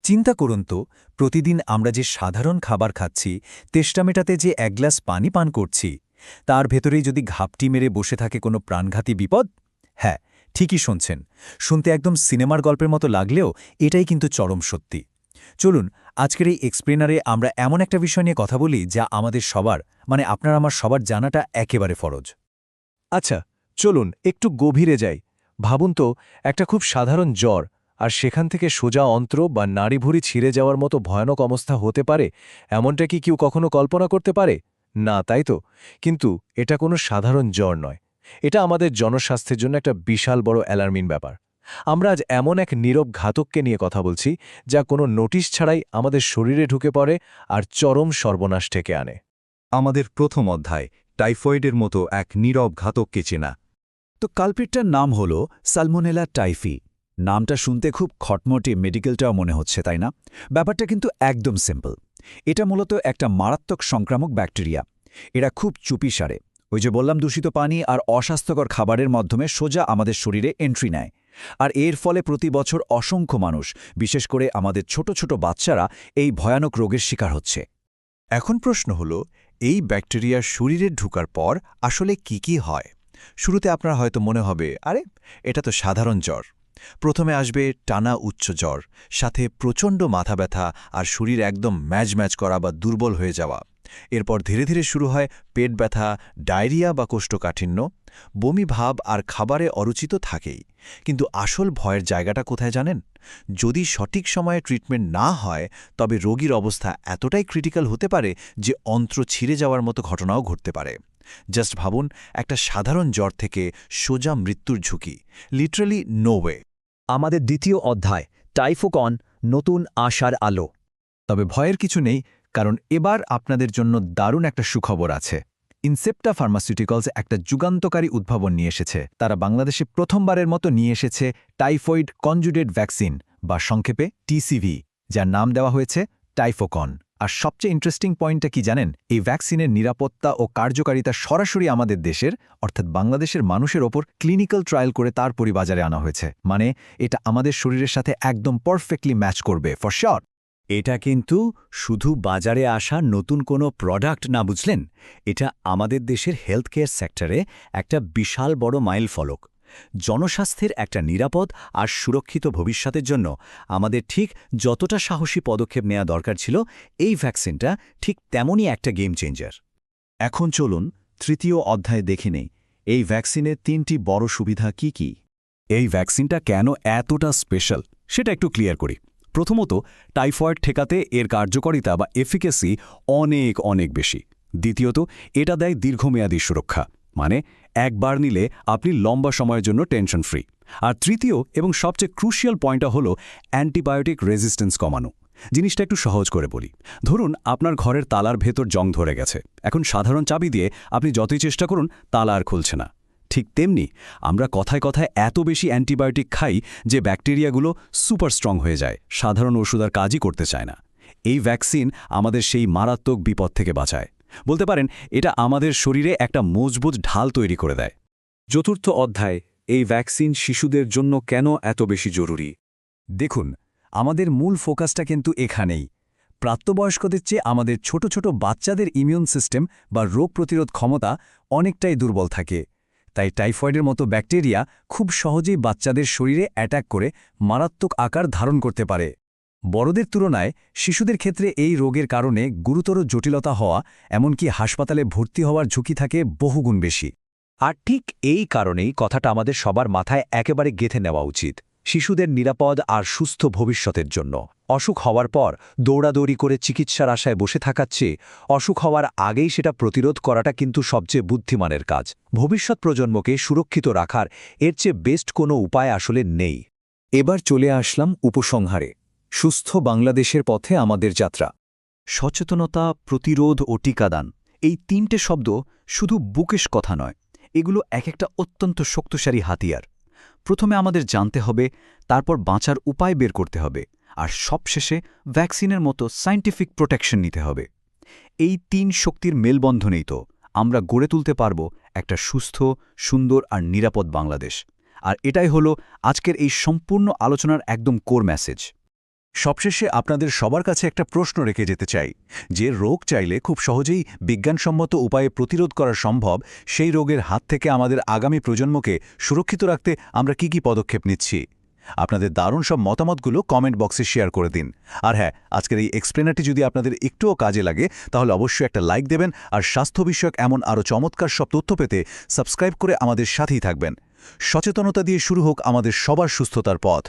চিন্তা করুন তো, প্রতিদিন আমরা যে সাধারণ খাবার খাচ্ছি, তেষ্টা মেটাতে যে এক গ্লাস পানি পান করছি, তার ভেতরেই যদি ঘাপটি মেরে বসে থাকে কোনো প্রাণঘাতী বিপদ। হ্যাঁ, ঠিকই শুনছেন। শুনতে একদম সিনেমার গল্পের মতো লাগলেও এটাই কিন্তু চরম সত্যি। চলুন, আজকের এই এক্সপ্লেনারে আমরা এমন একটা বিষয় নিয়ে কথা বলি যা আমাদের সবার, মানে আপনার আমার সবার জানাটা একেবারে ফরজ। আচ্ছা, চলুন একটু গভীরে যাই। ভাবুন তো, একটা খুব সাধারণ জ্বর, আর সেখান থেকে সোজা অন্ত্র বা নাড়িভুড়ি ছিঁড়ে যাওয়ার মতো ভয়ানক অবস্থা হতে পারে, এমনটা কি কেউ কখনো কল্পনা করতে পারে? না, তাই তো। কিন্তু এটা কোনো সাধারণ জ্বর নয়। এটা আমাদের জনস্বাস্থ্যের জন্য একটা বিশাল বড় অ্যালার্মিং ব্যাপার। আমরা আজ এমন এক নীরব ঘাতককে নিয়ে কথা বলছি, যা কোনো নোটিশ ছাড়াই আমাদের শরীরে ঢুকে পড়ে আর চরম সর্বনাশ ডেকে আনে। আমাদের প্রথম অধ্যায়, টাইফয়েডের মতো এক নীরব ঘাতককে চেনা। তো কালপ্রিটটার নাম হল সালমোনেলা টাইফি। নামটা শুনতে খুব খটমটে মেডিকেলটাও মনে হচ্ছে, তাই না? ব্যাপারটা কিন্তু একদম সিম্পল। এটা মূলত একটা মারাত্মক সংক্রামক ব্যাকটেরিয়া। এরা খুব চুপি সারে, ওই যে বললাম, দূষিত পানি আর অস্বাস্থ্যকর খাবারের মাধ্যমে সোজা আমাদের শরীরে এন্ট্রি নেয়। আর এর ফলে প্রতি বছর অসংখ্য মানুষ, বিশেষ করে আমাদের ছোট ছোট বাচ্চারা, এই ভয়ানক রোগের শিকার হচ্ছে। এখন প্রশ্ন হল, এই ব্যাকটেরিয়া শরীরে ঢুকার পর আসলে কি হয়? শুরুতে আপনার হয়তো মনে হবে, আরে এটা তো সাধারণ জ্বর। প্রথমে আসবে টানা উচ্চ জ্বর, সাথে প্রচণ্ড মাথা ব্যথা আর শরীর একদম ম্যাজ করা বা দুর্বল হয়ে যাওয়া। এরপর ধীরে ধীরে শুরু হয় পেট ব্যথা, ডায়রিয়া বা কোষ্ঠকাঠিন্য, বমি ভাব আর খাবারে অরুচি তো থাকেই। কিন্তু আসল ভয়ের জায়গাটা কোথায় জানেন? যদি সঠিক সময়ে ট্রিটমেন্ট না হয়, তবে রোগীর অবস্থা এতটাই ক্রিটিক্যাল হতে পারে যে অন্ত্র ছিঁড়ে যাওয়ার মতো ঘটনাও ঘটতে পারে। জাস্ট ভাবুন, একটা সাধারণ জ্বর থেকে সোজা মৃত্যুর ঝুঁকি, লিটারালি নো ওয়ে। আমাদের দ্বিতীয় অধ্যায়, টাইফোকন, নতুন আশার আলো। তবে ভয়ের কিছু নেই, কারণ এবার আপনাদের জন্য দারুণ একটা সুখবর আছে। ইনসেপ্টা ফার্মাসিউটিক্যালস একটা যুগান্তকারী উদ্ভাবন নিয়ে এসেছে। তারা বাংলাদেশে প্রথমবারের মতো নিয়ে এসেছে টাইফয়েড কনজুগেট ভ্যাকসিন, বা সংক্ষেপে টিসিভি, যার নাম দেওয়া হয়েছে টাইফোকন। আর সবচেয়ে ইন্টারেস্টিং পয়েন্টটা কি জানেন? এই ভ্যাকসিনের নিরাপত্তা ও কার্যকারিতা সরাসরি আমাদের দেশের, অর্থাৎ বাংলাদেশের মানুষের ওপর ক্লিনিক্যাল ট্রায়াল করে তারপরই বাজারে আনা হয়েছে। মানে এটা আমাদের শরীরের সাথে একদম পারফেক্টলি ম্যাচ করবে, ফর শিওর। এটা কিন্তু শুধু বাজারে আসা নতুন কোনো প্রোডাক্ট না, বুঝলেন? এটা আমাদের দেশের হেলথ কেয়ার সেক্টরে একটা বিশাল বড় মাইলফলক। জনস্বাস্থ্যের একটা নিরাপদ আর সুরক্ষিত ভবিষ্যতের জন্য আমাদের ঠিক যতটা সাহসী পদক্ষেপ নেওয়া দরকার ছিল, এই ভ্যাকসিনটা ঠিক তেমনই একটা গেম চেঞ্জার। এখন চলুন তৃতীয় অধ্যায় দেখে নেই, এই ভ্যাকসিনের ৩টি বড় সুবিধা কি। এই ভ্যাকসিনটা কেন এতটা স্পেশাল সেটা একটু ক্লিয়ার করি। প্রথমত, টাইফয়েড ঠেকাতে এর কার্যকারিতা বা এফিকেসি অনেক অনেক বেশি। দ্বিতীয়ত, এটা দেয় দীর্ঘমেয়াদী সুরক্ষা, মানে একবার নিলে আপনি লম্বা সময়ের জন্য টেনশন ফ্রি। আর তৃতীয় এবং সবচেয়ে ক্রুশিয়াল পয়েন্টটা হলো অ্যান্টিবায়োটিক রেজিস্ট্যান্স কমানো। জিনিসটা একটু সহজ করে বলি। ধরুন আপনার ঘরের তালার ভেতর জং ধরে গেছে। এখন সাধারণ চাবি দিয়ে আপনি যতই চেষ্টা করুন, তালা আর খুলছে না। ঠিক তেমনি আমরা কথায় কথায় এত বেশি অ্যান্টিবায়োটিক খাই যে ব্যাকটেরিয়াগুলো সুপার স্ট্রং হয়ে যায়, সাধারণ ওষুধ আর কাজই করতে চায় না। এই ভ্যাকসিন আমাদের সেই মারাত্মক বিপদ থেকে বাঁচায়। বলতে পারেন এটা আমাদের শরীরে একটা মজবুত ঢাল তৈরি করে দেয়। চতুর্থ অধ্যায়, এই ভ্যাকসিন শিশুদের জন্য কেন এত বেশি জরুরি? দেখুন, আমাদের মূল ফোকাসটা কিন্তু এখানেই। প্রাপ্তবয়স্কদের চেয়ে আমাদের ছোট ছোট বাচ্চাদের ইমিউন সিস্টেম বা রোগ প্রতিরোধ ক্ষমতা অনেকটাই দুর্বল থাকে। তাই টাইফয়েডের মতো ব্যাকটেরিয়া খুব সহজেই বাচ্চাদের শরীরে অ্যাটাক করে মারাত্মক আকার ধারণ করতে পারে। বড়দের তুলনায় শিশুদের ক্ষেত্রে এই রোগের কারণে গুরুতর জটিলতা হওয়া, এমনকি হাসপাতালে ভর্তি হওয়ার ঝুঁকি থাকে বহুগুণ বেশি। আর ঠিক এই কারণেই কথাটা আমাদের সবার মাথায় একেবারে গেঁথে নেওয়া উচিত। শিশুদের নিরাপদ আর সুস্থ ভবিষ্যতের জন্য অসুখ হওয়ার পর দৌড়াদৌড়ি করে চিকিৎসার আশায় বসে থাকার চেয়ে অসুখ হওয়ার আগেই সেটা প্রতিরোধ করাটা কিন্তু সবচেয়ে বুদ্ধিমানের কাজ। ভবিষ্যৎ প্রজন্মকে সুরক্ষিত রাখার এর চেয়ে বেস্ট কোনো উপায় আসলে নেই। এবার চলে আসলাম উপসংহারে। সুস্থ বাংলাদেশের পথে আমাদের যাত্রা। সচেতনতা, প্রতিরোধ ও টিকাদান, এই ৩টে শব্দ শুধু বুকেশ কথা নয়, এগুলো এক একটা অত্যন্ত শক্তিশালী হাতিয়ার। প্রথমে আমাদের জানতে হবে, তারপর বাঁচার উপায় বের করতে হবে, আর সবশেষে ভ্যাকসিনের মতো সায়েন্টিফিক প্রোটেকশন নিতে হবে। এই ৩ শক্তির মেলবন্ধনেই তো আমরা গড়ে তুলতে পারব একটা সুস্থ, সুন্দর আর নিরাপদ বাংলাদেশ। আর এটাই হলো আজকের এই সম্পূর্ণ আলোচনার একদম কোর মেসেজ। সবশেষে আপনাদের সবার কাছে একটা প্রশ্ন রেখে যেতে চাই, যে রোগ চাইলে খুব সহজেই বিজ্ঞানসম্মত উপায়ে প্রতিরোধ করা সম্ভব, সেই রোগের হাত থেকে আমাদের আগামী প্রজন্মকে সুরক্ষিত রাখতে আমরা কি কি পদক্ষেপ নিচ্ছি? আপনাদের দারুণ সব মতামতগুলো কমেন্ট বক্সে শেয়ার করে দিন। আর হ্যাঁ, আজকের এই এক্সপ্লেনারটি যদি আপনাদের একটুও কাজে লাগে তাহলে অবশ্যই একটা লাইক দেবেন, আর স্বাস্থ্য বিষয়ক এমন আরও চমৎকার সব তথ্য পেতে সাবস্ক্রাইব করে আমাদের সাথেই থাকবেন। সচেতনতা দিয়ে শুরু হোক আমাদের সবার সুস্থতার পথ।